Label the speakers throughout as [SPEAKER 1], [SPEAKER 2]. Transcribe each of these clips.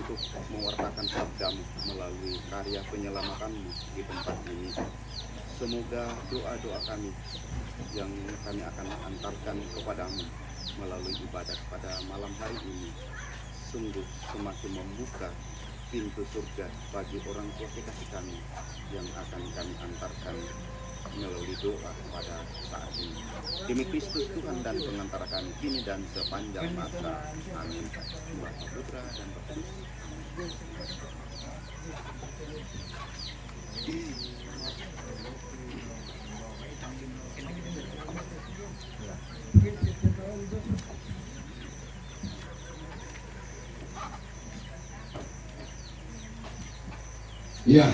[SPEAKER 1] untuk mewartakan sabdamu melalui karya penyelamatanmu di tempat ini. Semoga doa-doa kami yang kami akan antarkan kepadamu melalui ibadat pada malam hari ini sungguh semakin membuka pintu surga bagi orang tua kekasih kami yang akan kami antarkan melalui doa pada saat ini. Demi Kristus Tuhan dan pengantara kami kini dan sepanjang masa. Amin. Bapa, Putra dan Roh Kudus.
[SPEAKER 2] Ya,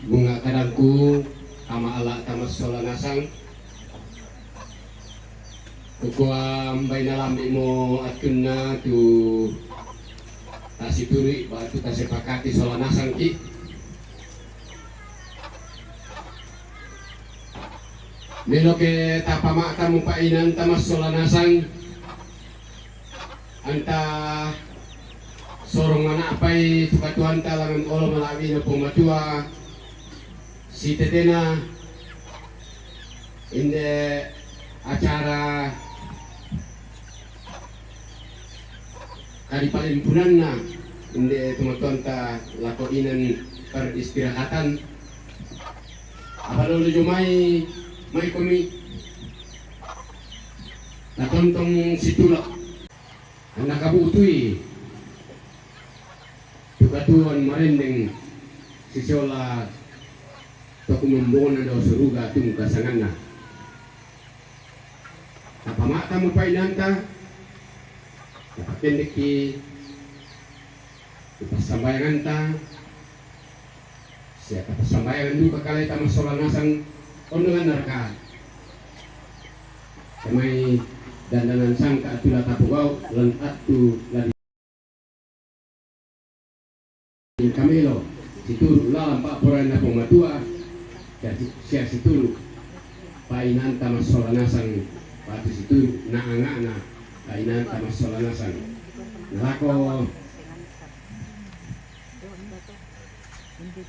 [SPEAKER 2] bunga kadangku ama ala tamas solanasang kukua mbaina lambi mo atunna tu tasituri batu tasepakati solanasang ki melo ke tapama tamu painan tamas solanasang anta sorong mana apai tukatuan talangan olo malawi na pumatua si tetena inde acara kadipalimpunan na inde tumatuan ta lakoinan peristirahatan apalagi may kumi natontong situlak ang nakabutui tukatuan marinding sisiola toku membona daw suruga tung kasanganna napamata mo pa inanta napakendik ki ipasambayangan ta siya kapasambayangan du kakalay ta masolanasang ondongan narka kamay dandanan sangka atula tapugaw lan atu lari Camilo situru lalam pak poran na pumatua siya situru painan tamas solanasang patu situru naangana painan tamas solanasang nalako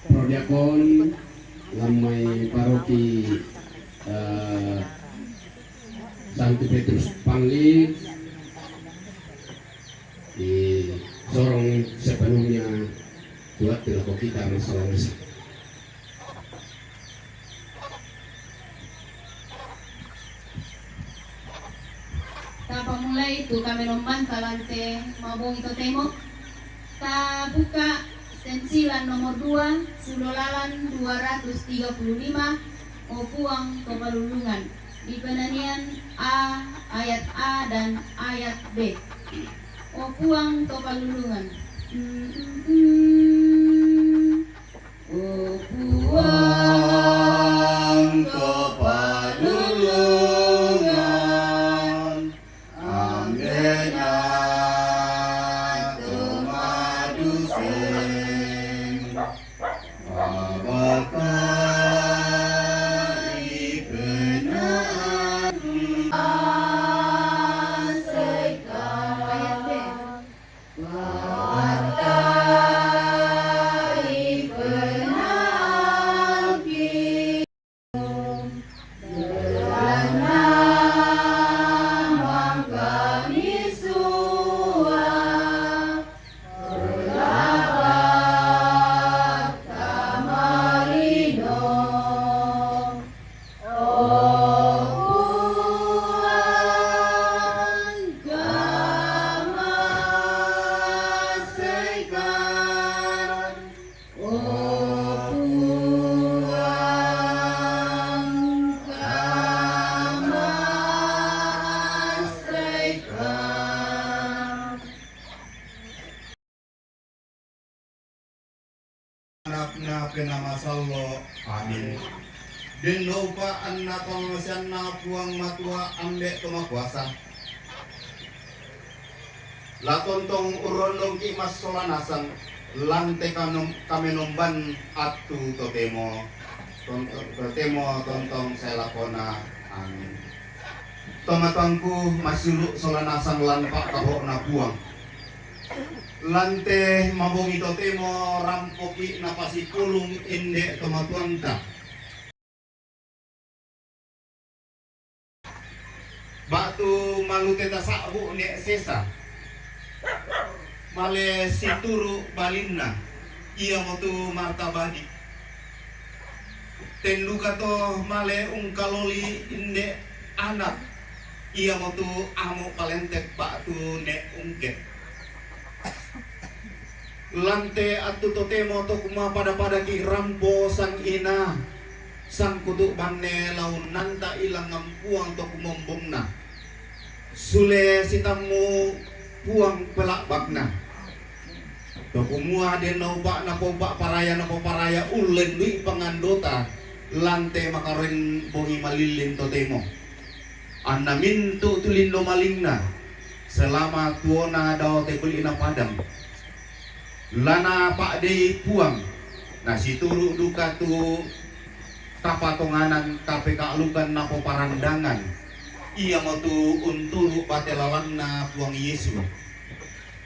[SPEAKER 2] prodiakon lamay paroki Santo Petrus Pangli di sorong sepenuhnya buat dilakukan kita masalah nasi.
[SPEAKER 3] Mulai itu kami lomban kalante mabong ito temo. Ta buka stensilan nomor 2, Sudolalan 235, Opuang Kepalulungan. Di penanian A, ayat A dan ayat B. Opuang Kepalulungan.
[SPEAKER 4] Opuang Kepalulungan, ambena temadu sing abakai penaan asekan
[SPEAKER 5] anaknya penama sallo amin den lupa anak pengasian na puang matua ambek toma kuasa latontong urondong ki mas solanasan lante kami nomban atu totemo tontong saya lakona amin tomatangku masulu solanasan lan pak kabo na puang Lante mabongi totemo rampoki napasi kulung inde tomatuanta. Batu malute tasabu ne sesa. Male situru balinna. Ia motu martabadi. Tenduka to male ungkaloli inde anak. Ia motu amo palentek batu ne ungket. Lante atu totemo to kuma pada ki rampo sang ina. Sang kudu bane laun nanta ilang ngampuang to kumombongna. Sule sitamu puang pelak bakna. To kumua den nauba na poba paraya ulen dui pangandota. Lante makaren bongi malilin totemo. Anna mintu tulindo malingna. Selama tuona daw tebel ina padang. Lana pak de puang. Nasi turu duka tu kapatonganan KPK lukan napo parandangan. Ia mau tu unturu batelawan na puang Yesus.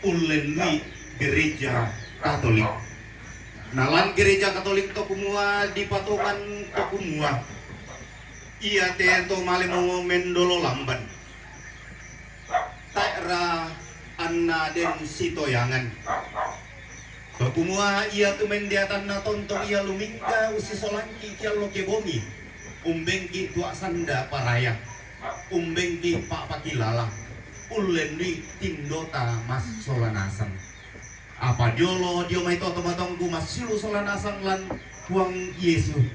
[SPEAKER 5] Ulen lui gereja Katolik. Nalan gereja Katolik to kumua di patungan to kumua. Ia tento male mo mendolo lamban. Taira anna den sitoyangan. To kumua ia tu mendiatan na tonto ia lumingka usi solanki kia lo kebomi. Umbengki tua sanda paraya. Umbengki pak pakilala. Ulen di tindota mas solanasan. Apa diolo dio mai toto matongku mas silu solanasan lan puang Yesus.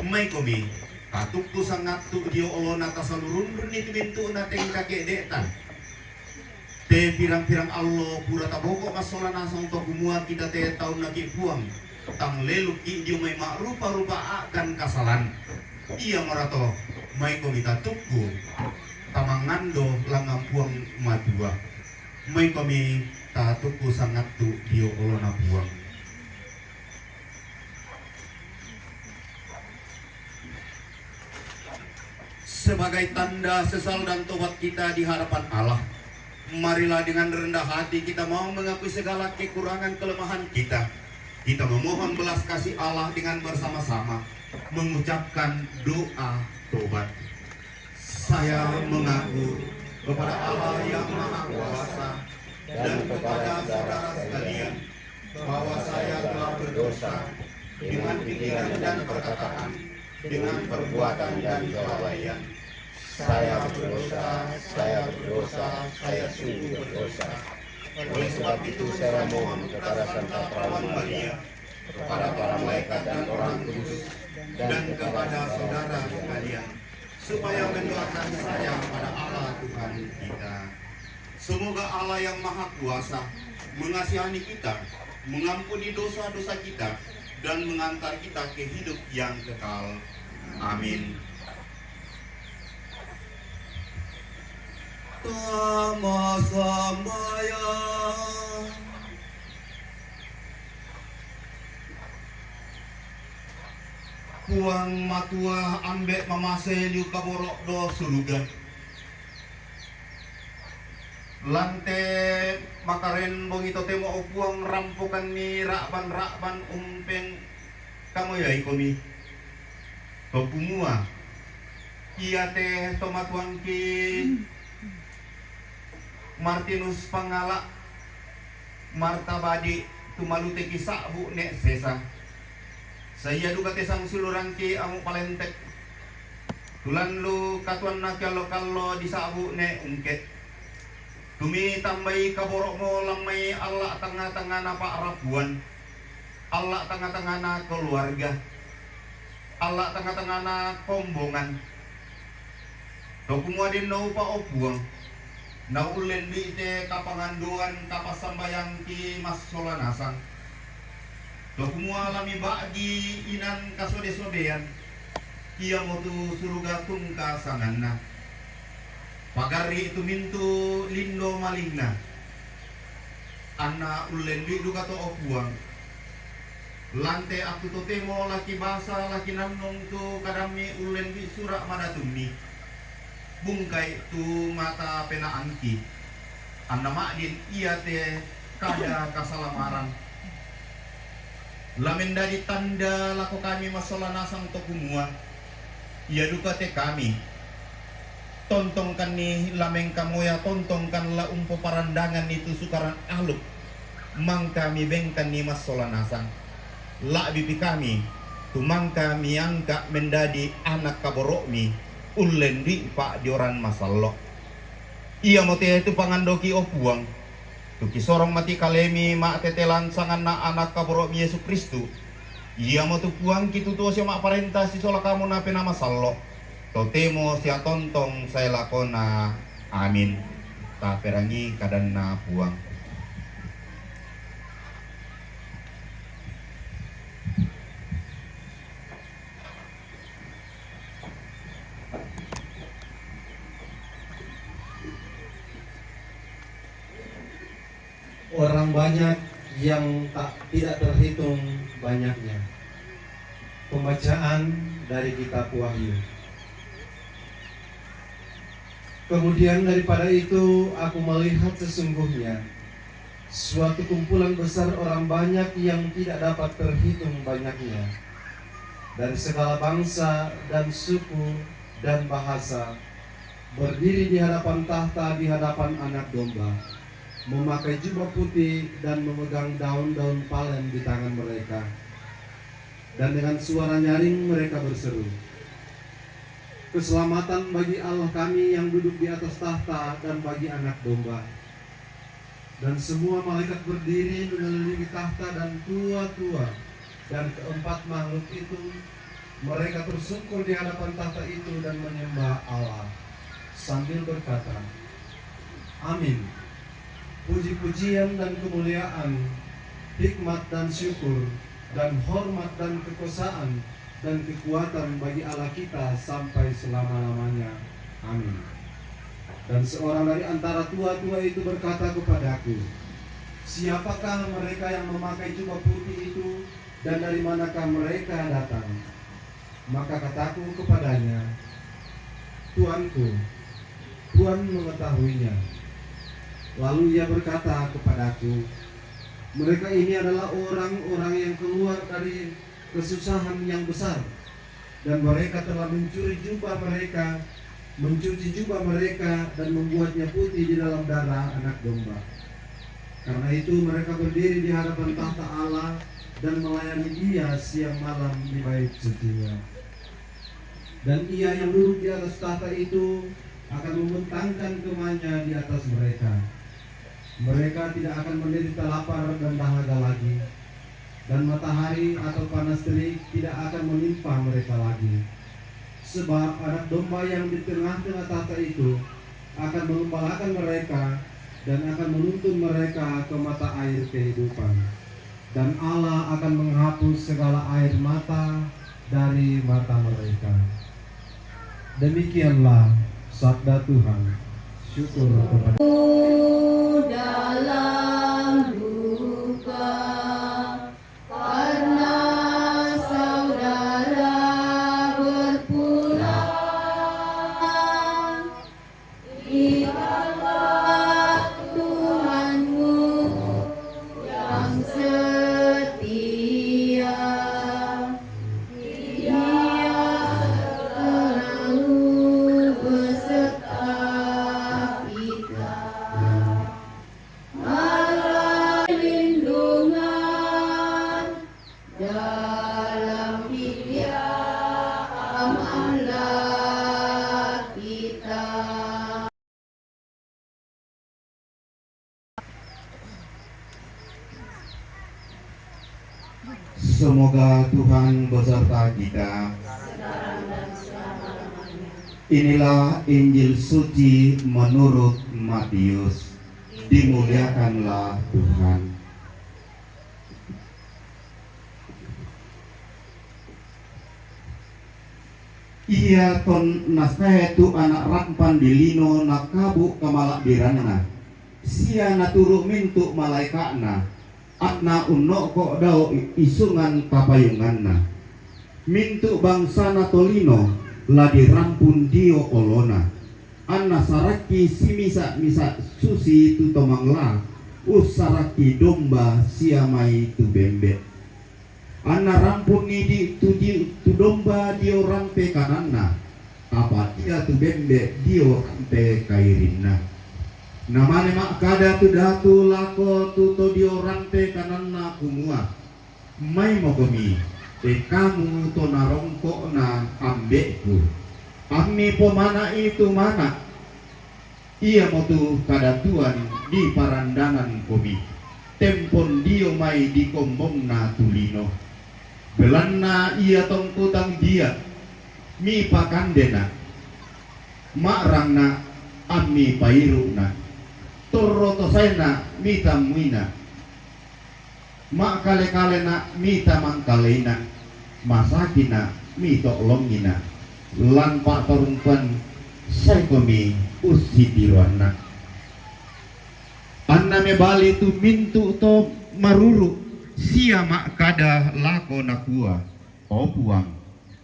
[SPEAKER 5] Mai komi katukku sangat tu dio olona tasalurun itu bintu na teng kakek detan. Te pirang-pirang Allah pura taboko mas solanasan to kumua kita te tahun lagi puang. Tang leluk ki dio mai mak rupa-rupa akan kasalan. Iya marato mai komi tatukku tamangando langam puang madua. Mai komi tatuku sangat tu dio olona buang. Sebagai tanda sesal dan tobat kita di hadapan Allah, marilah dengan rendah hati kita mau mengakui segala kekurangan kelemahan kita. Kita memohon belas kasih Allah dengan bersama-sama mengucapkan doa tobat. Saya mengaku kepada Allah yang Maha Kuasa dan kepada saudara sekalian bahwa saya telah berdosa dengan pikiran dan perkataan, dengan perbuatan dan kelalaian. Saya berdosa, saya sungguh berdosa. Oleh sebab itu saya mohon kepada Santa Perawan Maria, kepada para malaikat dan orang kudus, dan kepada saudara sekalian, supaya mendoakan saya pada Allah Tuhan kita. Semoga Allah yang Maha Kuasa mengasihani kita, mengampuni dosa-dosa kita, dan mengantar kita ke hidup yang kekal. Amin. Sama-sama ya. Puang matua ambek mamase liu kaborok do surga. Lante makaren bongito temo opuang rampukan ni rakban umpeng kamu ya ikomi. Topumua. Iya teh tomatuang ki Martinus Pangala Martabadi tumalute ki sakbu nek sesa. Saya duka tesang silurang ki amu palentek. Tulan lu katuan na kalau di sakbu nek ungket. Tumi tambai kaborok mo lamai Allah tengah-tengah na pak rabuan. Allah tengah-tengah na keluarga. Allah tengah-tengah na kombongan. Dokumua din nau pa opuang. Naulen di te kapanganduan kapasambayang ki mas solanasan. Dokumua lami bagi inan kasode-sodean. Ia motu suruga tungka sanganna. Pagari itu mintu lindo malingna. Anna ulen di duka to opuang. Lante aku to temo laki basa laki namnong tu kadami ulen di surak madatumi. Bungkai tu mata pena angki. Anna makdin ia te kada kasalamaran. Lamin dari tanda laku kami masalah nasang to kumua. Ya duka te kami. Tontongkan ni lameng kamu ya tontongkan la umpo parandangan itu sukaran aluk. Mang kami bengkan ni masalah nasang. La bibi kami tumang kami angka mendadi anak kaborokmi ulen di pak dioran masallo. Iya mo te itu pangandoki opuang. Tuki sorong mati kalemi mak tetelan sangan na anak kaborokmi Yesus Kristus. Iya mo tu puang kitu tu siya mak parenta si sola kamu na pena masallo. Totemo siya tontong saya lakona. Amin. Ta perangi kadan na puang.
[SPEAKER 6] Orang banyak yang tidak terhitung banyaknya. Pembacaan dari kitab Wahyu. Kemudian daripada itu aku melihat sesungguhnya suatu kumpulan besar orang banyak yang tidak dapat terhitung banyaknya, dari segala bangsa dan suku dan bahasa, berdiri di hadapan tahta, di hadapan Anak Domba, memakai jubah putih dan memegang daun-daun palen di tangan mereka. Dan dengan suara nyaring mereka berseru, keselamatan bagi Allah kami yang duduk di atas tahta dan bagi Anak Domba. Dan semua malaikat berdiri mengelilingi tahta dan tua-tua dan keempat makhluk itu. Mereka tersungkur di hadapan tahta itu dan menyembah Allah sambil berkata, Amin. Puji-pujian dan kemuliaan, hikmat dan syukur, dan hormat dan kekuasaan, dan kekuatan bagi Allah kita sampai selama-lamanya. Amin. Dan seorang dari antara tua-tua itu berkata kepadaku, siapakah mereka yang memakai jubah putih itu, dan dari manakah mereka datang? Maka kataku kepadanya, Tuanku, Tuhan mengetahuinya. Lalu ia berkata kepadaku, mereka ini adalah orang-orang yang keluar dari kesusahan yang besar, dan mereka telah mencuci jubah mereka dan membuatnya putih di dalam darah Anak Domba. Karena itu mereka berdiri di hadapan tahta Allah dan melayani Dia siang malam di bait sucinya. Dan Ia yang duduk di atas tahta itu akan membentangkan kemahnya di atas mereka. Mereka tidak akan menderita lapar dan dahaga lagi, dan matahari atau panas terik tidak akan menimpa mereka lagi. Sebab Anak Domba yang di tengah-tengah tahta itu akan mengembalakan mereka dan akan menuntun mereka ke mata air kehidupan. Dan Allah akan menghapus segala air mata dari mata mereka. Demikianlah sabda Tuhan. Syukur kepada
[SPEAKER 3] dalam duka karena saudara berpulang. Ikatlah Tuhanmu yang setia, Dia selalu beserta kita. Lindungan dalam Dia amalah kita.
[SPEAKER 1] Semoga Tuhan beserta kita. Inilah Injil suci menurut Matius. Dimuliakanlah Tuhan. Ia ton naspetu anak rampan di lino nakabu kamalak birana. Sia naturu mintu malaikatna. Atna unno kok dao isungan kapayunganna. Mintu bangsa natolino ladi rampun dio olona. Anna saraki si misa susi tu tomangla
[SPEAKER 5] usaraki domba siamai tu bembe. Anna rampuni di tu domba dio rampe kananna, apa dia tu bembe dio rampe kairinna. Namane mak kada tu datu lako tu to dio rampe kananna kumua. Mai mogomi kamu to narongko na ambeku. Ami pomana itu mana? Ia motu kada tuan di parandangan komi. Tempon dio mai di kombong na tulino. Belanna ia tongkutang dia mi pakandena makrangna ami pairuna torotosena mi tamuina mak kale-kalena mi tamangkalena masakina mi toklongina lan pak perempuan saikomi usitiruanna anna me bali tu mintu to maruru sia mak kada lako nakua o puang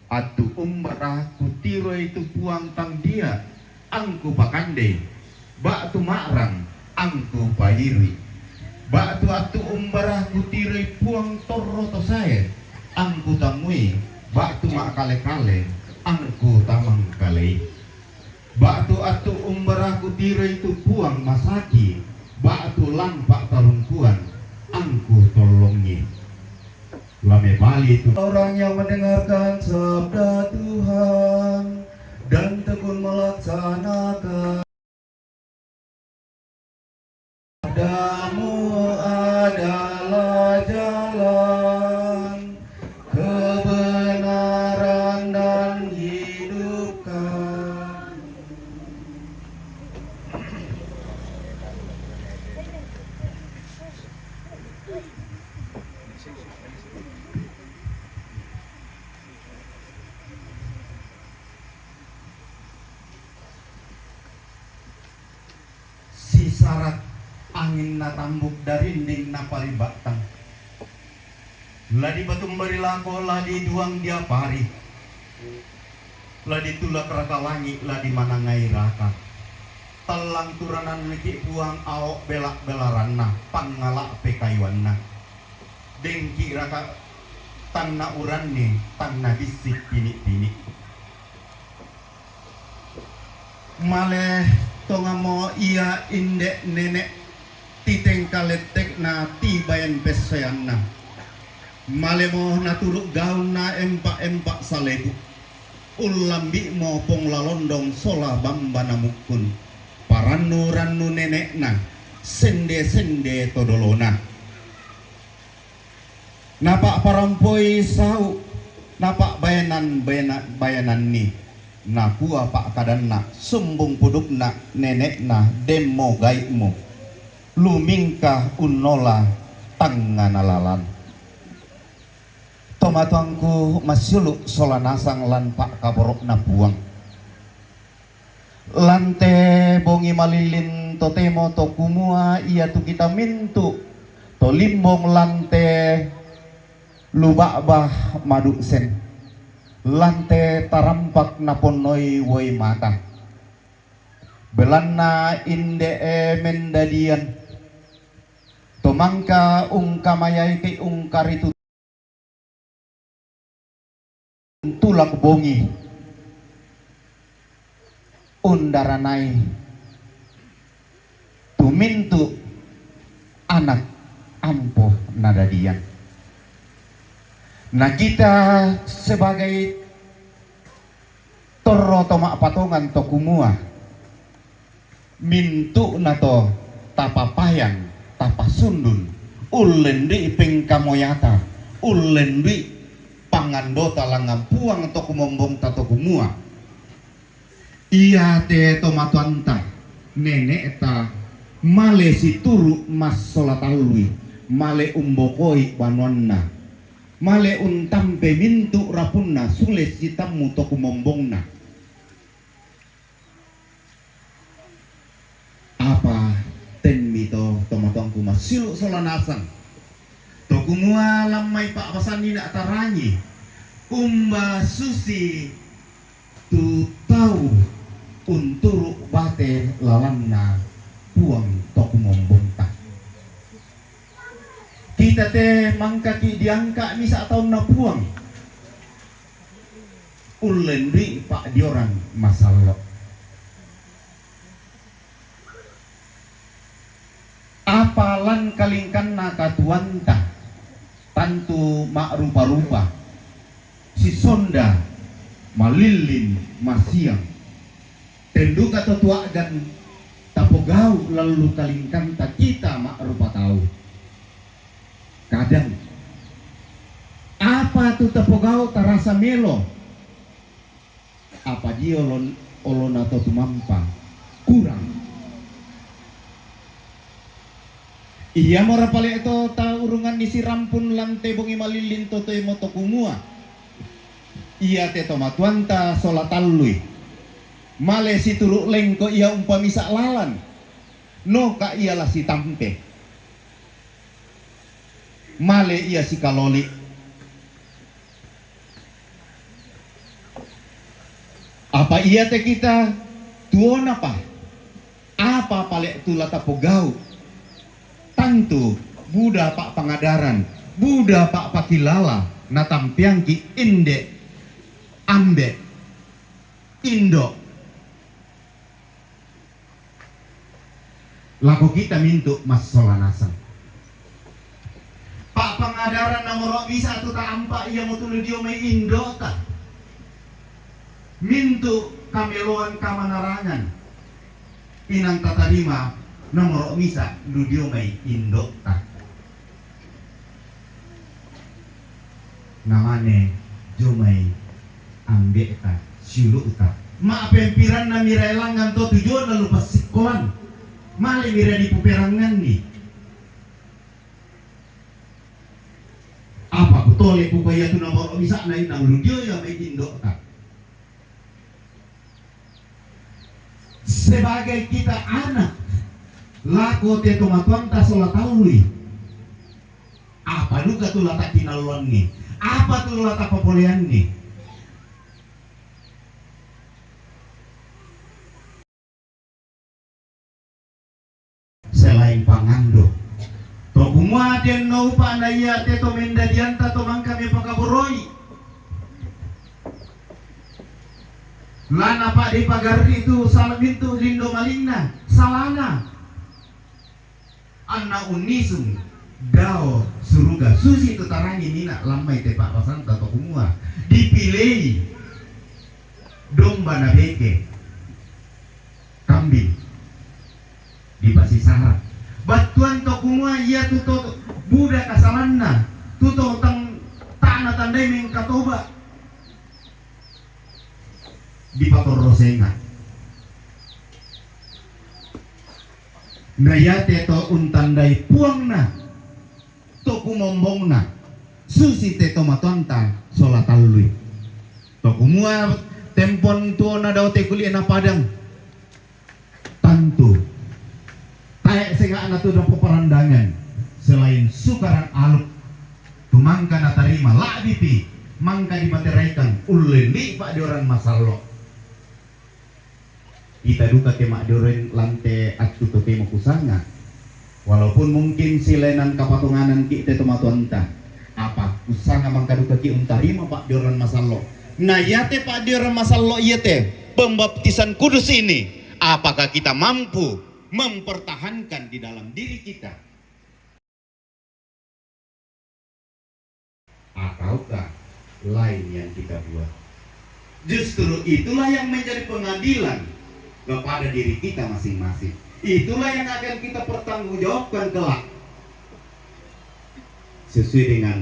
[SPEAKER 5] atu umrah kutiro itu puang tang dia angku pakande bak tu makrang angku pairi bak tu atu umrah kutiro puang torro to saya angku tamui bak tu mak kale-kale angku tamang kale bak tu atu umrah kutiro itu puang masaki bak tu lampak talungkuan angku tolongi. Lame bali itu orang yang mendengarkan sabda Tuhan dan tekun melaksanakan. Sabdamu adalah jalan kebenaran dan hidupkan. Sarat angin na tambuk dari ding na palibatang ladi batum bari lako ladi duang dia pari ladi tulak raka langi ladi manangai raka telang turanan leki puang awok belak belaranna pangalak pekayuanna dengki raka tanna uranni tanna bisik pini-pini maleh tongamo ia indek nenek titeng kaletek na tibayan pesayanna malemo naturuk gaun na empak salebu ulambi mo pong lalondong sola bamba namukun parannu nenek na sende todolona napak parampoi sau napak bayanan ni nakua pak kadanna sumbung pudukna nenekna demo gaikmu lumingkah unola tanganalalan tomatuangku masyuluk solanasang lan pak kaborokna buang lante bongi malilin totemo to kumua ia tu kita mintu to limbong lante lubakbah madu sen lante tarampak naponoi woi mata belanna inde mendadian tomangka ungkamayai ke ungkaritu tulak bongi undaranai tumintu anak ampuh nadadian. Nah kita sebagai toro tomak patongan to kumua mintu nato tapapayang tapasundun ulendi pengkamoyata ulendi pangandota langampuang to kumombong tato kumua iya te tomatuanta nenek ta male situru mas solatalui male umbokoi banonna male untampe mintu rapunna sules sitamu to kumombongna apa ten mito tomatongku masilu solanasang to kumua lamai pak pasani nak taranyi umba susi tu tahu unturu bate lalanna puang to kumombongta kita teh mangkaki diangka misa atau napuang ulen di pak dioran masalok apalan kalingkan nakatuanta tantu mak rupa-rupa si sonda malilin masiang tenduk atau tuagan tapogau lalu kalingkan tak kita mak rupa tahu kadang apa tu tapogau tarasa melo apa dia olon atau tumampa kurang iya mora pale itu ta urungan isi rampun lante bongi malilin toto moto kumua iya te tomatuanta solatalui male si turuk lengko iya umpamisa lalan no ka ialah si tampe male iya si kaloli apa iya te kita tuon apa pale tula tapogau tantu Buddha pak pangadaran Buddha pak pakilala natampiangki inde ambe indo laku kita mintu mas solanasan pak pangadaran nomor bisa tu tak ampak ia mau tulu dia mai indo tak mintu kameloan kamanarangan inang tatarima nomor bisa ludio mai indo tak namane jomai ambek tak siulu tak ma pempiran na mirailangan to tujuan lalu pas sekolah male mira di puperangan ni apa betul ya pupaya tu nomor bisa na inang ludio ya mai indo tak sebagai kita anak lako te tomatuanta solatalui apa duka tu lata kinaluan ni apa tu lata papolean ni selain pangando to kumua den no pa na iya te to menda dianta to mangka me pakaboroi lana pak di pagarri itu salah bintu lindo malingna salana anak unisum dao suruga susi tutarangi nina lamai te pak pasanta to kumua dipilih domba na beke kambing di basi sahara batuan to kumua ia tuto budak kasalanna tuto tang tanah tandai ming katoba di pator rosenga nayate to untandai puang na to kumombong na susi te to matonta solatalui to kumua tempon tuo na daw te kuliah na padang tantu taek senga na to daw peperandangan selain sukaran aluk tumangka na tarima labipi mangka dimateraikan uleni pak dioran masalo kita duka ke makdoren lante atu to temo kusanga walaupun mungkin silenan kapatunganan kita tomatuanta apa usanga mangka duka ki untarima pak dioran masallo nah yate pak dioran masallo yate pembaptisan kudus ini apakah kita mampu mempertahankan di dalam diri kita ataukah lain yang kita buat justru itulah yang menjadi pengadilan kepada diri kita masing-masing. Itulah yang akan kita pertanggungjawabkan kelak sesuai dengan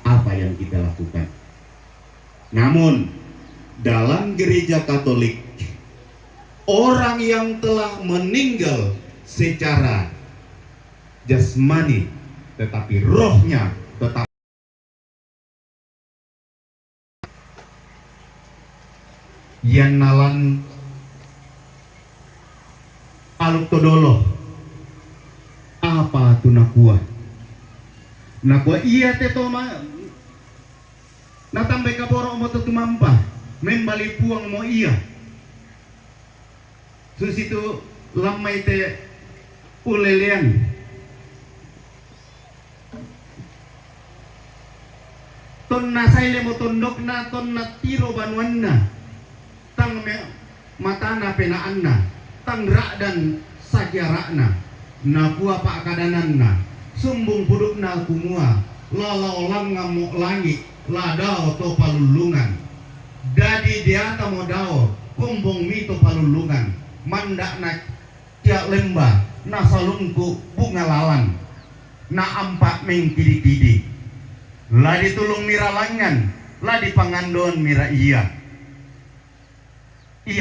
[SPEAKER 5] apa yang kita lakukan. Namun dalam gereja Katolik orang yang telah meninggal secara jasmani tetapi rohnya tetap yang nalan aluk todolo apa tu nakua iya te toma natambe kaboro mo to tumampa membali puang mo iya susitu lamai te ulelean ton na saile mo tondok na ton na tiro banuan na tang mata na penaan na tang dan sajara na napua pak kadanan na sumbung puduk na kumua lalau lang ngamuk langit ladao to palulungan dadi diata modao kumbung mito palulungan mandak na tiak lembah na salungku bunga lalang na ampak mengkidi-kidi lah ditulung mira langan lah dipangandon mira iya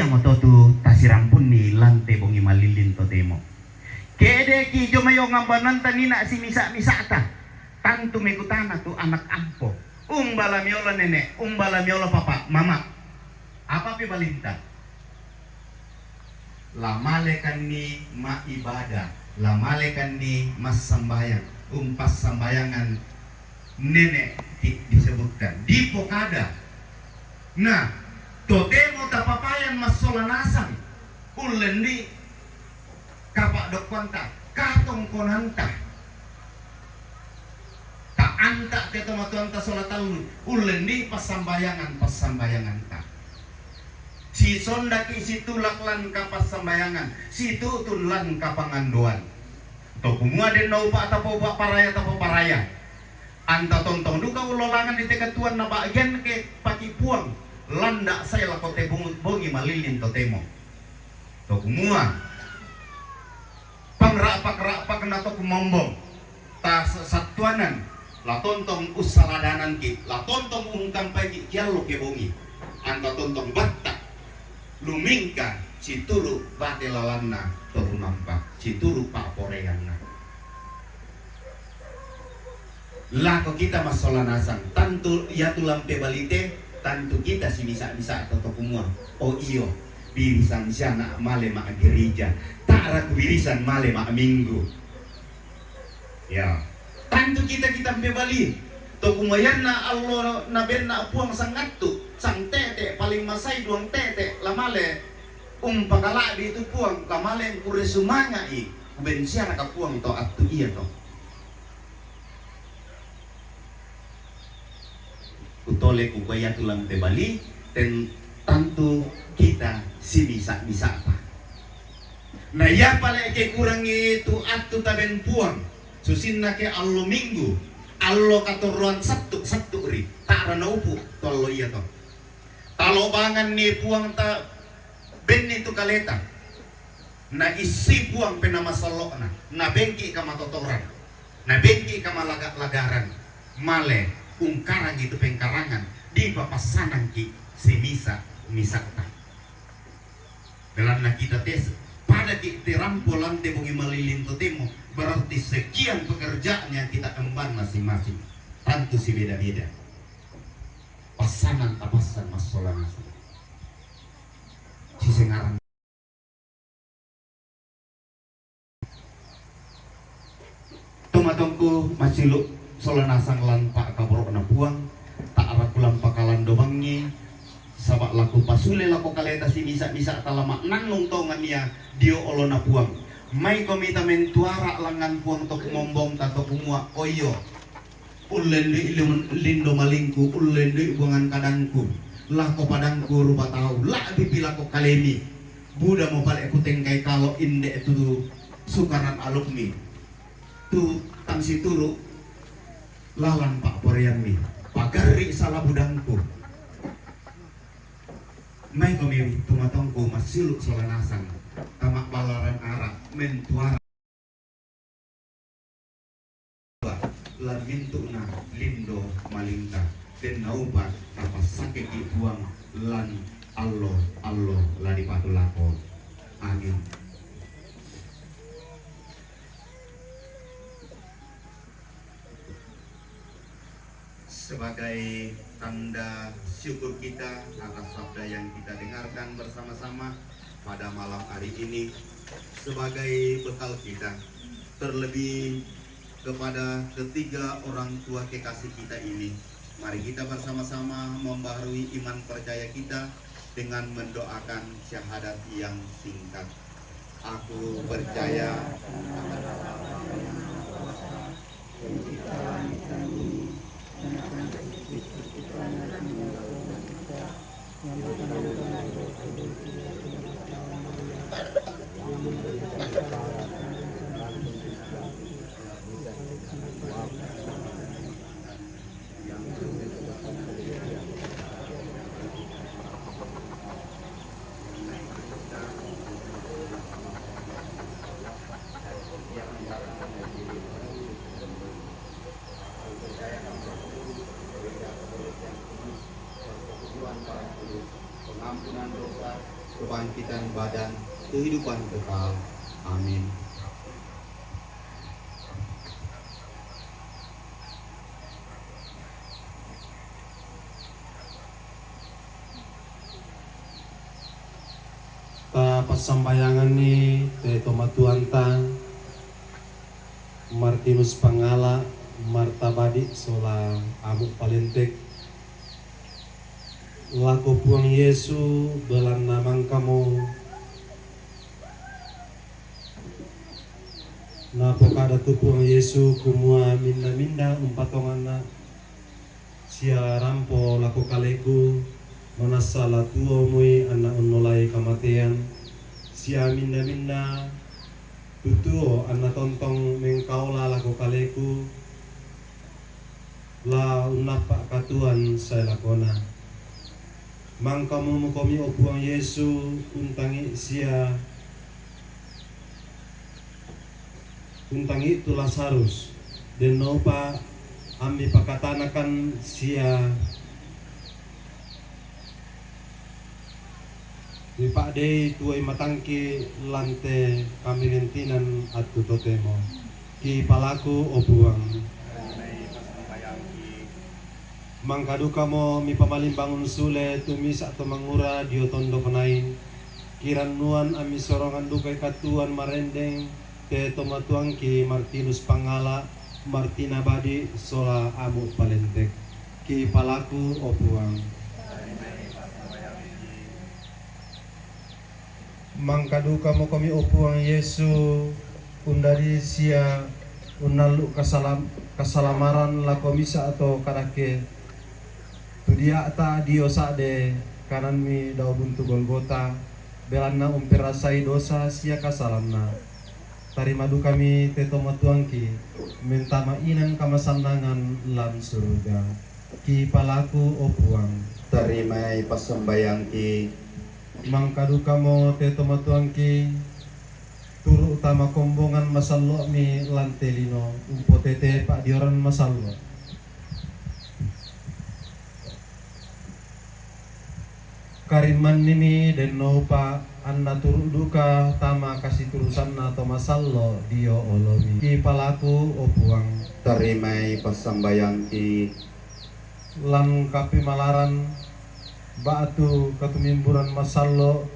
[SPEAKER 5] moto tu tasirampun ni lante bongi malilin to temo kede ki jo mayo ngambanan tanina si misa ta tantu megutana tu anak ampo umbala miola nenek umbala miola papa mama apa pi balinta lamalekan ni ma ibadah lamalekan ni mas sambayang umpas sambayangan nenek disebutkan di pokada nah totemo tapapayan mas solanasan ulendi kapak dokwanta katong konanta tak anta keto matuanta solatalu ulendi pasambayangan ta si sondaki si tulaklan kapas sambayangan si tutulan kapangandoan to kumua den naupa atapo ba paraya anta tontong duka ulolangan di tekatuan na bagian ke paki puang landa saya lakote bongi malilin to temo to kumua pangrapak na to kumombong ta satuanan la tontong usaladanan ki la tontong ungkang pagi kialo ke bongi anta tontong batak lumingka si turu bate lalanna turu nampak si turu pak poreanna lako kita masolanasan tantu ya tulampe balite tantu kita si bisa atau kumua oh iyo birisan siana male mak gereja tak raku birisan male mak minggu ya tantu kita bebali to kumayan na Allah na ben na puang sangatu sang tete paling masai duang tete lamale pakala di itu puang lamale kure sumanga i kubensiana ka puang to atu iya to utole kubaya tulang tebali ten tantu kita si bisa apa nah ya pala ke kurang itu atu taben puang susinna ke allo minggu allo katuruan sabtu ri tak rana upu tolo iya to talo bangan ni puang ta ben itu kaleta na isi puang penama salok na bengki kama totoran na bengki kama lagaran male ungkarang itu pengkarangan di papasanan ki semisa misakta dalam na kita tes pada kita rampolan te bongi malilin to temo berarti sekian pekerjaan yang kita emban masing-masing tentu si beda-beda pasangan tapasan masolan si sengarang tomatongku masih lu solanasang lan pak kaborok na buang tak arakulang pakalan dobangi sabak laku pasule laku kaleta si bisa talama nanung tongan ya dio olona buang mai komita mentuara langan puang tok mombong tato kumua oyo ulendi lindo malingku ulendi buangan kadangku lako padangku rupa tahu lah bibila ko kalemi buda mau balik kuteng kai kalau inde itu sukaran alumni tu tangsi turu lalan pak porean mi pagari salah budangku mai komi tumatongku masiluk solanasan tamak balaran arak mentuara lan mintuna lindo malinta den naubat apa sakit buang lan Allah ladi patulako amin. Sebagai tanda syukur kita atas sabda yang kita dengarkan bersama-sama pada malam hari ini, sebagai bekal kita, terlebih kepada ketiga orang tua kekasih kita ini, mari kita bersama-sama membaharui iman percaya kita dengan mendoakan syahadat yang singkat. Aku percaya akan Tuhan para kudus, pengampunan dosa, kebangkitan badan, kehidupan kekal. Amin.
[SPEAKER 6] Ta pasambayangan ni te tomatuan ta Martinus Pangala Martabadi sola amuk palentek lako puang Yesu belan namang kamu napo kada tu puang Yesu kumua minda umpatongan sia rampo lako kaleku manasala tuo mui anak unolai kamatian sia minda tutuo anak tontong mengkaula lako kaleku la unapa katuan saya lakona mang kamu mukomi opuang Yesu untangi sia untangi itu Lazarus dan nopa ami pakatanakan sia Pak Dei tuai matangki lante kami ngentinan atu totemo ki palaku opuang mangkadu kamo mi pamalin bangun sule tumis atau mangura dio tondo penain kiran nuan ami sorongan dukai katuan marendeng te tomatuang ki Martinus Pangala Martina Badi sola amu palentek ki palaku opuang mangkadu kamo kami opuang Yesu undari sia unalu kasalamaran la komisa atau karake tudia ta dio sade kanan mi dau buntu Golgota belanna umperasai dosa sia kasalamna tarima du kami tetoma tuangki mentama inan kamasandangan lan surga ki palaku opuang
[SPEAKER 5] Tarimai pasembayang ki
[SPEAKER 6] mangkadu kamo tetoma tuangki turu utama kombongan masallo mi lantelino umpo tete pak dioran masallo kariman nini den nopa anna turu duka tama kasih turusan atau masallo dio olomi ki palaku opuang
[SPEAKER 5] Tarimai pasembayang ki
[SPEAKER 6] lan kapi malaran batu katumimburan masallo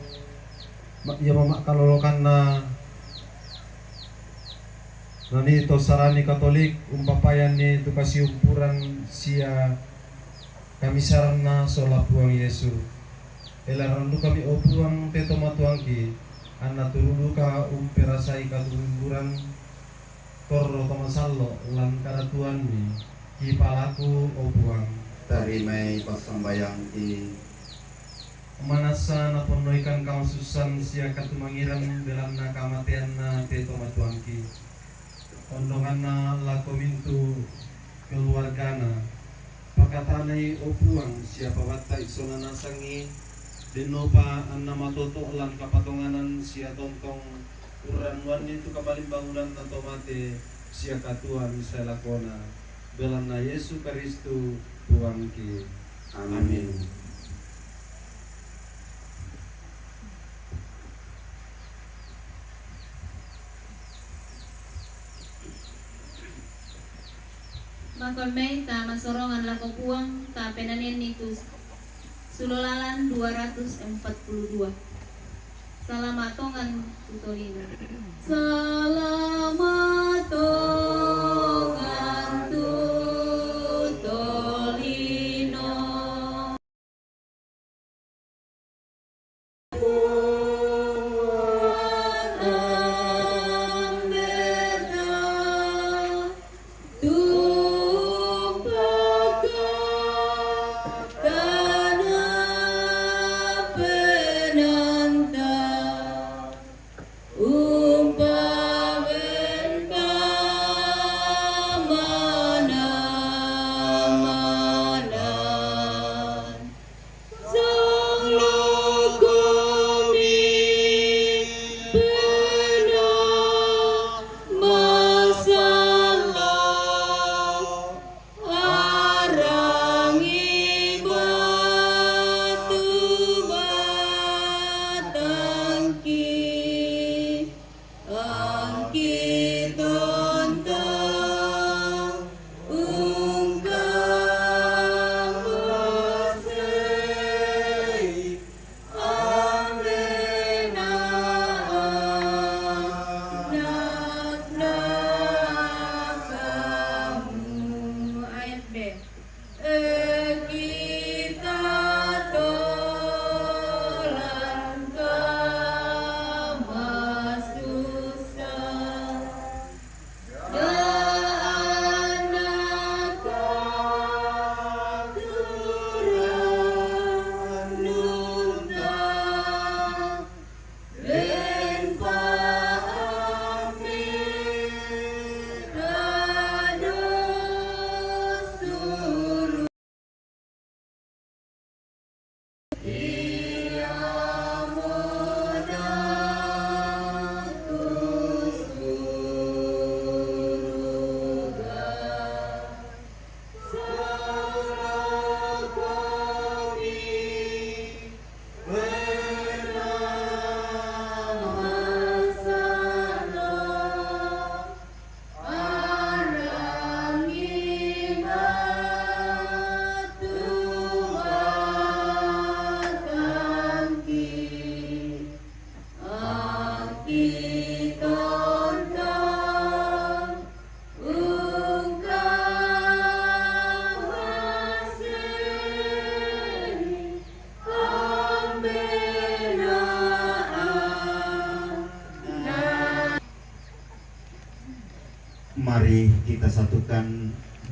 [SPEAKER 6] ya mamak kalolokan na nani to sarani Katolik umpapayan ni tu kasih umpuran sia kami sarana sola puang Yesu elarandu kami opuang teto matuangki anna turudu ka umperasai katumimburan torro tomasallo lan karatuan mi ki palaku opuang
[SPEAKER 5] Tarimai pasembayang ki
[SPEAKER 6] manasa na ponoikan kamasusan sia katumangiran belanna kamatian na teto matuangki ondongan na lako mintu keluargana pakatanay opuang siya pawata isona nasangi denopa anna matoto lan kapatonganan siya tontong uranwan itu kabaling bangunan na tomate siya katuan sa lakona belan na Yesu Kristo puangki amin.
[SPEAKER 3] Mangkolmei ta masorongan lako puang ta penanian itu sulolalan 242 salamatongan tutolina salamatongan tutolino
[SPEAKER 4] Penanda umpawen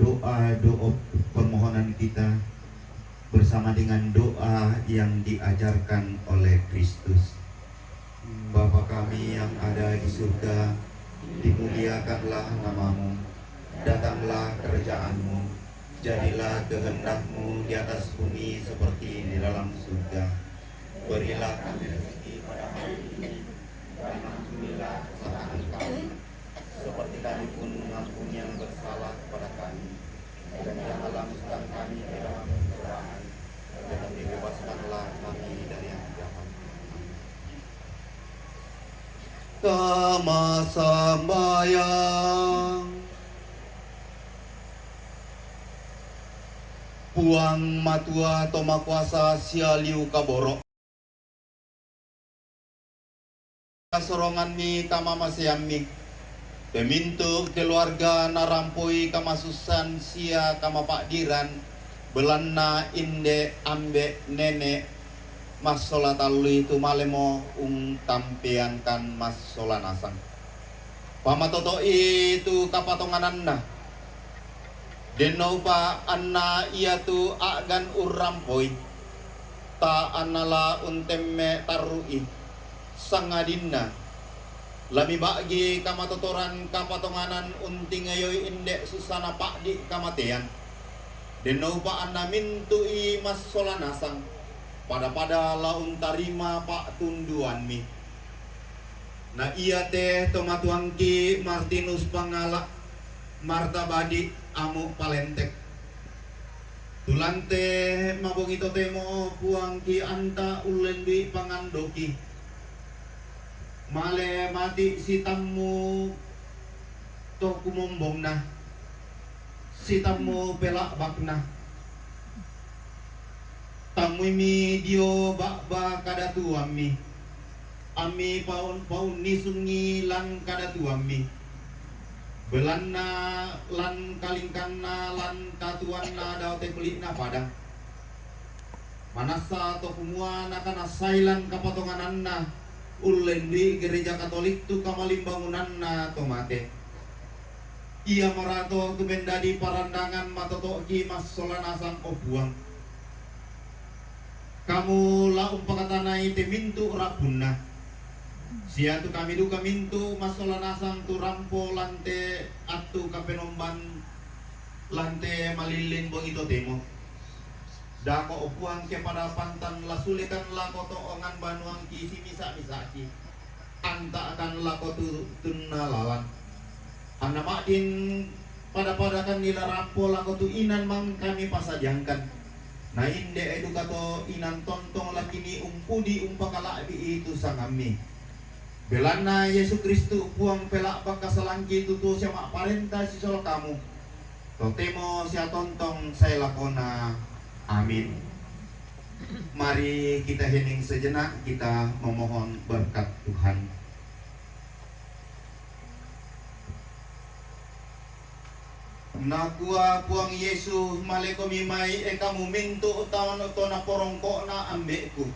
[SPEAKER 5] doa permohonan kita bersama dengan doa yang diajarkan oleh Kristus. Bapa kami yang ada di surga, dimuliakanlah namamu, datanglah kerajaanmu, jadilah kehendak-Mu di atas bumi seperti di dalam surga. Berilah kami rezeki pada hari ini, dan ampunilah kesalahan kami, seperti kami pun mengampuni yang bersalah kepada kami. Dan janganlah masukkan kami ke dalam pencobaan, tetapi bebaskanlah kami dari yang jahat. Kamasambayang Puang matua toma kuasa sialiu kaboro sorongan mi kama masyami pemintu keluarga narampoi kama susan sia kama pakdiran belana inde ambe nene mas solatalui tu malemo tampian kan mas solanasang pamatoto itu kapatongananna denau pa anna ia tu agan urampoi ta anala untemme tarui sangadinna lami bagi kamatotoran kapatonganan unting ayoy indek susana pakdi kamatean denau pa anna mintui mas solanasang pada laun tarima pak tunduan mi na iya teh tomatuangki Martinus Pangala Marta Badi amu palentek tulante mabong ito temo puangki anta ulendi pangandoki male mati si tamu to kumombong na si tamu pelak bakna tamui mi dio bakba kada tuami ami paun nisungi lan kada tuami belana lan kalingkanna lan katuanna daw te pelitna padang manasa to kumua nakana sailan kapatongananna ulen di gereja Katolik tu kamalim bangunanna tomate ia marato tumendadi parandangan matoto ki mas solanasang obuang kamu laung pakatanai te mintu rabunna sia tu kami duka mintu masolanasang tu rampo lante atu kapenomban lante malilin bong ito temo dako opuang kepada pantan lasulikan lako toongan banuang kisi misa-misaki anta akan lako tunalawan anna makdin pada kan nila rampo lako tu inan mang kami pasajangkan na inde edukato inan tontong lakini umpudi umpakalabi itu sangami belana Yesus Kristus puang pelak baka selangki tutu siapa parenta si sol kamu totemo sia tontong saya lakona amin. Mari kita hening sejenak, kita memohon berkat Tuhan. Nakua puang Yesus malekomi mai kamu mintu tawan otona porongko na ambekku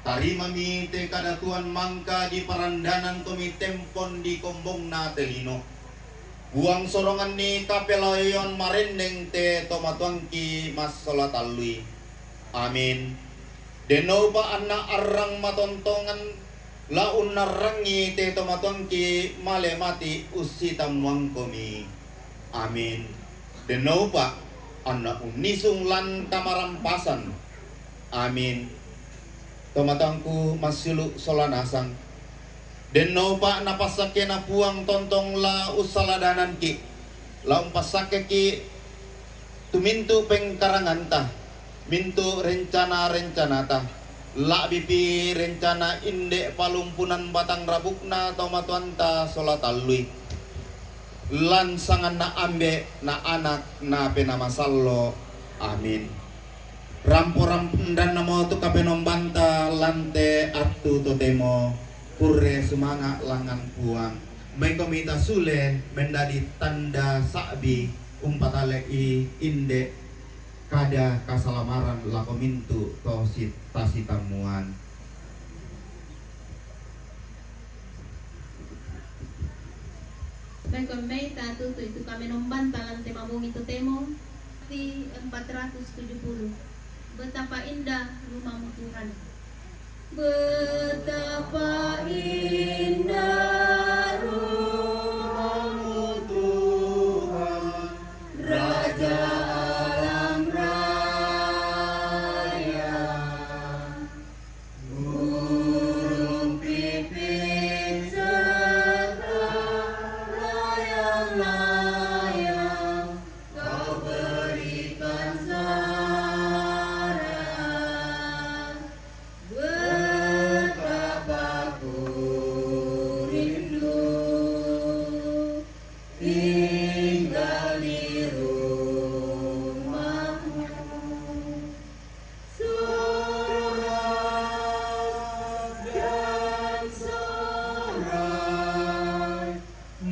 [SPEAKER 5] tarima mi te kada tuan mangka di parandanan tomi tempon di kombong na telino buang sorongan ni kapelayon marendeng te tomatuangki mas solatalui amin. Deno pa anna arang matontongan laun narangi te tomatuangki male mati usitam wangkomi amin. Deno pa anna unisung lan kamarampasan amin. Tomatangku masulu solanasang denno pa napasake na puang tontong la usaladanan ki la umpasake ki tumintu pengkaranganta mintu rencana-rencanata la bipi rencana inde palumpunan batang rabukna tomatuanta solatalui lan sangan na ambe na anak na penamasallo amin. Rampo-rampundan namo tu kapenombanta lante atu totemo purre sumanga langan puang mengkomita sule mendadi tanda sakbi umpatale i inde kada kasalamaran lakomintu tosit tasitamuan
[SPEAKER 3] Baikon meita tutu itu kami nombantalan tema mong itu temo di 470. Betapa indah rumahmu Tuhan. Betapa indah rumahmu Tuhan, Raja alam raya. Burung pipit serta layang-layang kau berikan sarang. Betapa ku rindu tinggal di rumahmu. Sorak dan sorai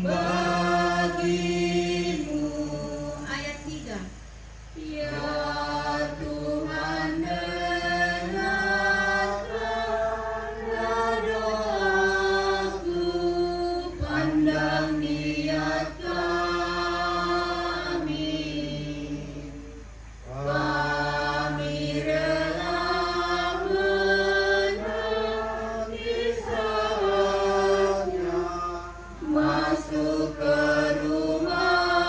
[SPEAKER 3] bagimu. Ayat 3. Ya Tuhan, dengarkanlah doaku, pandang niat kami. Kami rela menanti saatnya masuk ke rumahmu.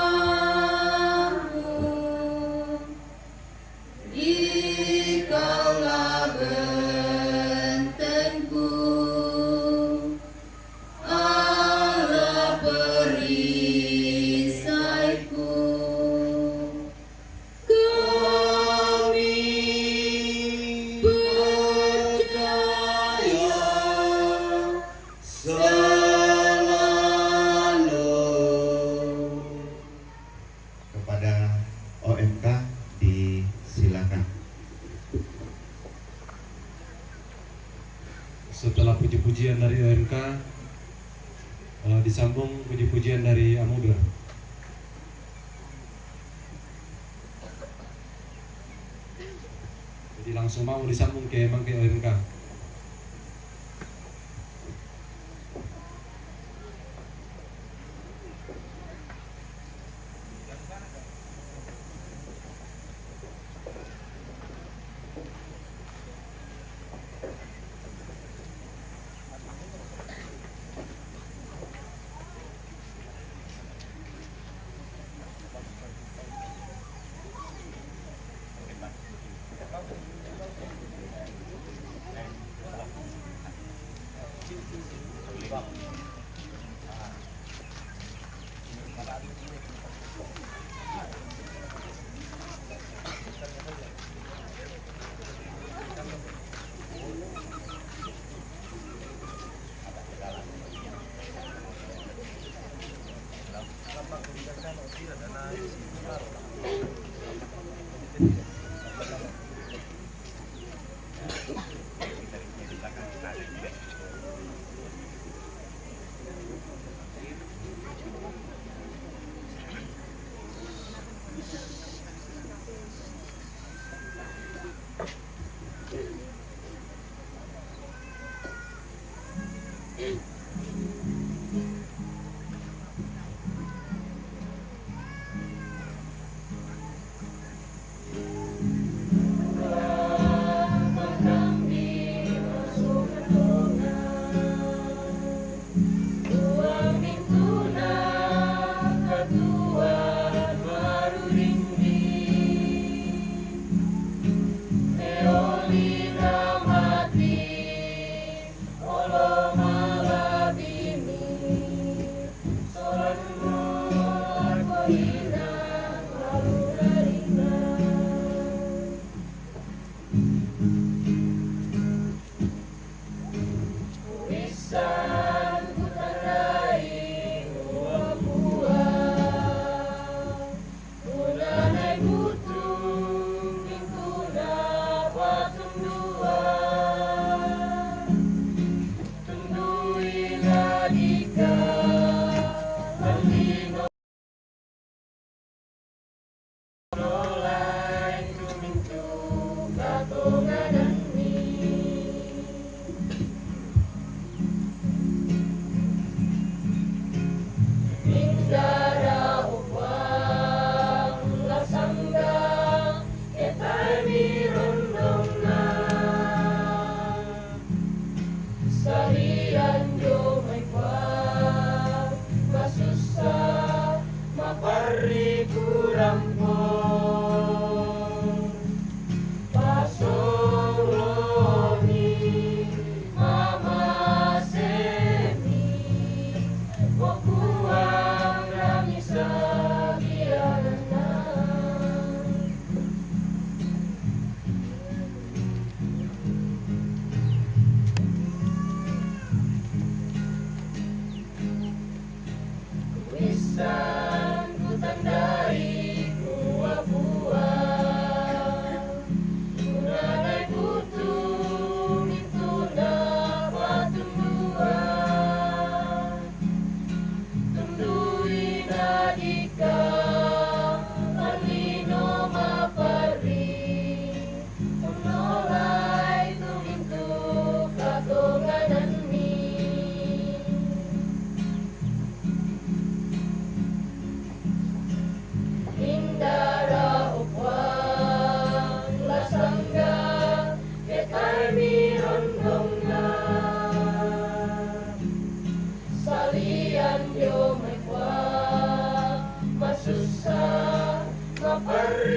[SPEAKER 3] Dikaulah bentengku, Allah perisaiku. Kami percaya selalu.
[SPEAKER 5] Kepada OMK disilakan.
[SPEAKER 7] Setelah puji-pujian dari OMK, disambung puji-pujian dari Amuda. Jadi langsung mau disambung ke OMK.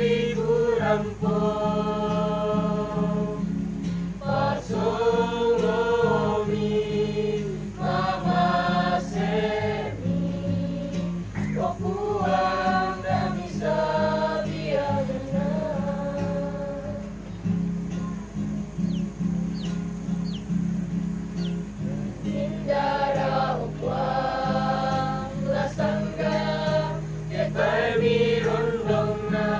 [SPEAKER 8] beriku rampung pasongomi mama semi kokuang dan bisa biarna Indara ukwang lasangga ketai mirondongna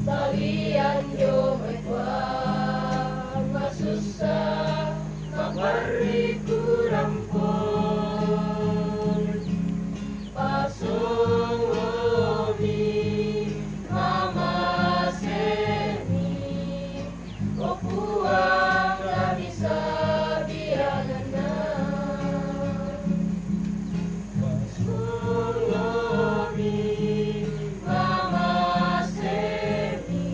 [SPEAKER 8] salian yo mekwang masusah mapariku rampung pasongomi mama seni kopuang la bisa biarna pasongomi mama seni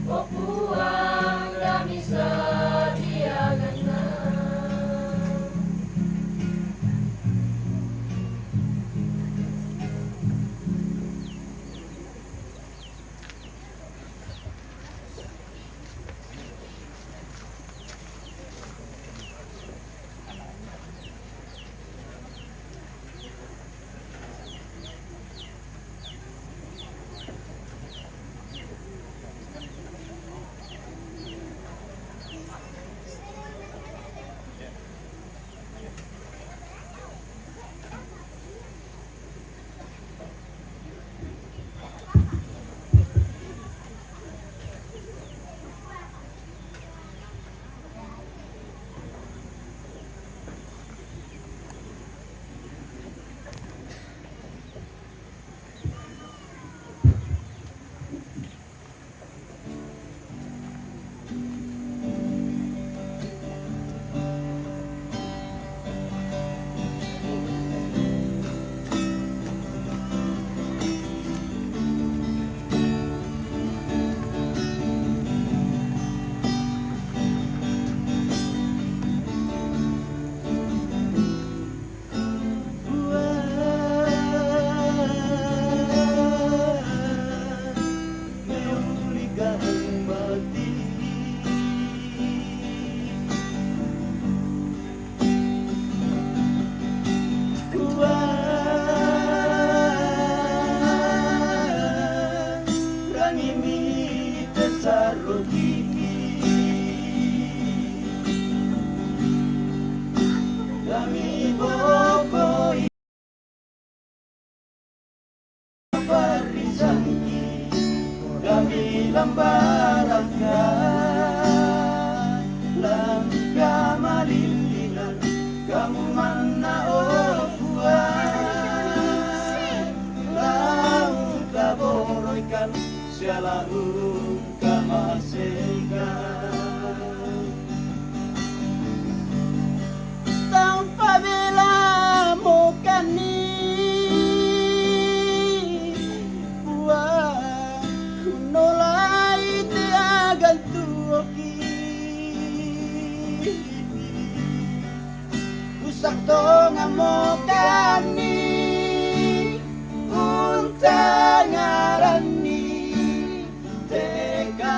[SPEAKER 8] kopuang la bisa biarna tanpa bela mokani buah nolai tiagan tuoki usak tonga mokani untangarani tekareki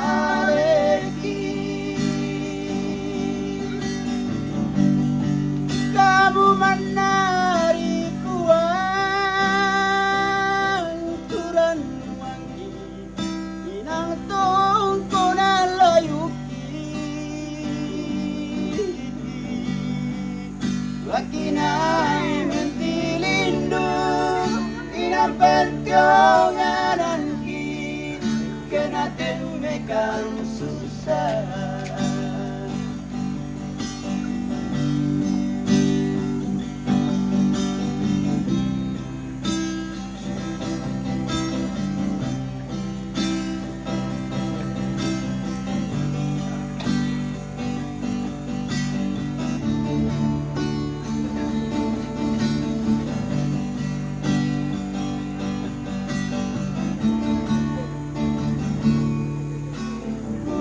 [SPEAKER 8] kamu menari kuang turan wangi inang tongko na layuki wakinai mentilindung inang perjongananki kena temekan susah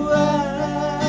[SPEAKER 8] Wah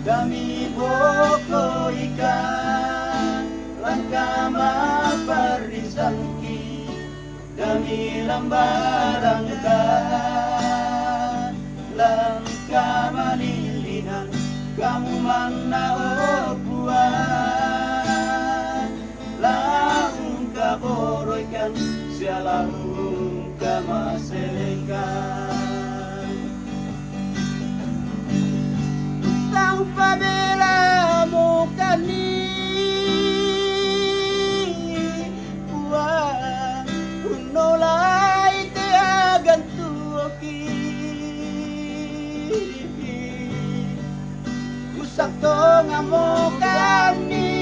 [SPEAKER 8] Dami boko ikan langka maparisangki dami lambarang kan langka malilinan kamu mana opuan laung kaboroikan sialaung kamaselekan tanpa bela mukani uang unolai te agantuoki usakto ngamokani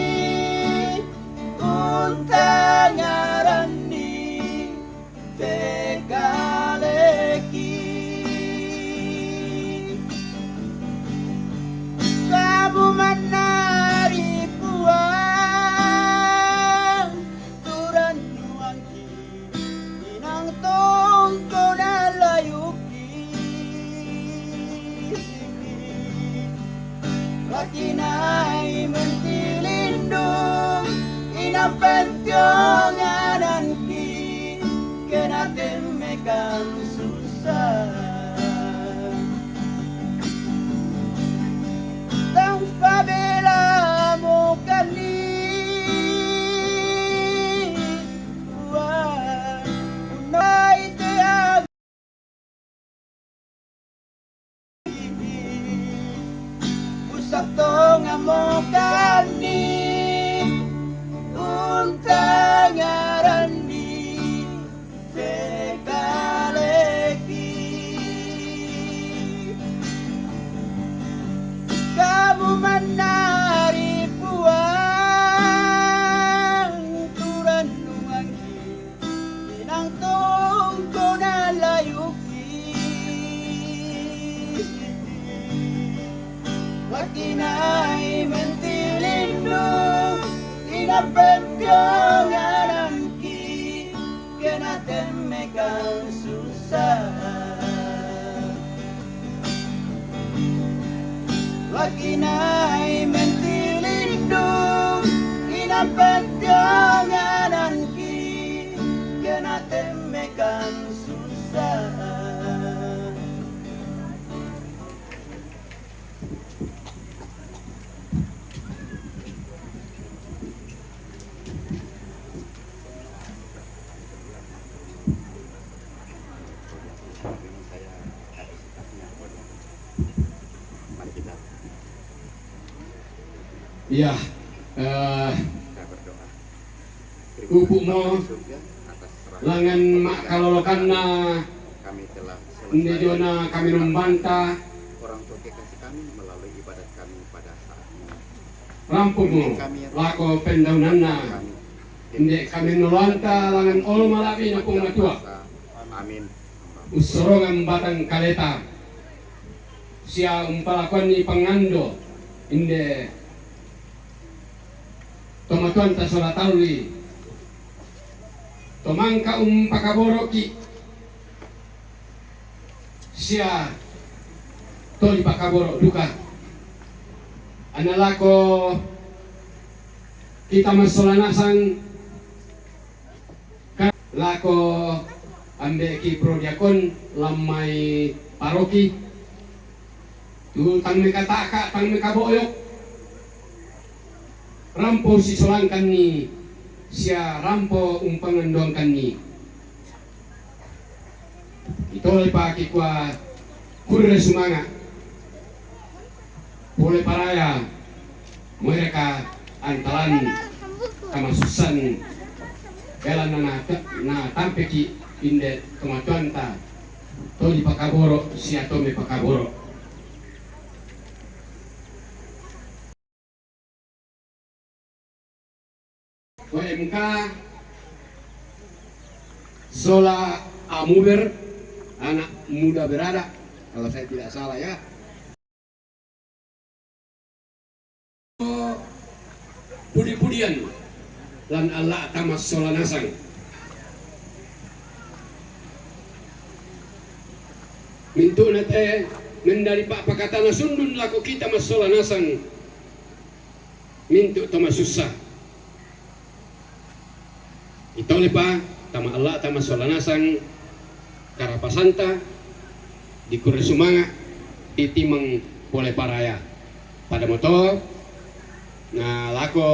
[SPEAKER 8] untangarani tegaleki kamu menari puang turan nuangki inang tongko nalayuki lakinai mentilindung inang pentiongananki kena temekan susah tanpa bela mukani uang unai te usap tonga mukani untangarani tegaleki kamu menari puang turan nuangki inang tongko nalayuki wakinai mentilindung inapendongananki kena temekan susah wakinai mentilindung inapendongananki kena temekan susah
[SPEAKER 2] Iya,
[SPEAKER 1] Kita berdoa.
[SPEAKER 2] Kupu mo
[SPEAKER 1] Surga atas rahmat
[SPEAKER 2] langan mak kalolokan na
[SPEAKER 1] kami telah
[SPEAKER 2] hindi
[SPEAKER 1] selesai
[SPEAKER 2] na kami numbanta
[SPEAKER 1] orang tua kekasih kami melalui ibadat kami pada saat ini.
[SPEAKER 2] rampo mo lako pendaunan na hindi kami nulanta langan olo malabi na pong matua
[SPEAKER 1] Amin.
[SPEAKER 2] usurongan batang kaleta siya umpalakon ni pangando hindi tomatuan ta solatawli tomangka pakaboroki siya toli pakaboro duka analako kita masolanasan lako ambe ki prodiakon lamay paroki tu tang mikataka tang mikaboyok rampo si solangkan ni siya rampo umpangandongkan ni ito ay pakikwa kurre sumanga pole paraya mereka antalan kamasusan kailan na tampeki inde tumatuanta to di pakaboro siya to may pakaboro OMK Zola Amuber, anak muda berada, kalau saya tidak salah ya. Pudi-pudian lan Allah tamas sola nasang. Mintu nate mendari pak pakatana sundun laku kita masola nasang mintu toma susah ito lepa tama Allah tama sola nasang karapasanta di kuresumanga titimang pole paraya pada motor na lako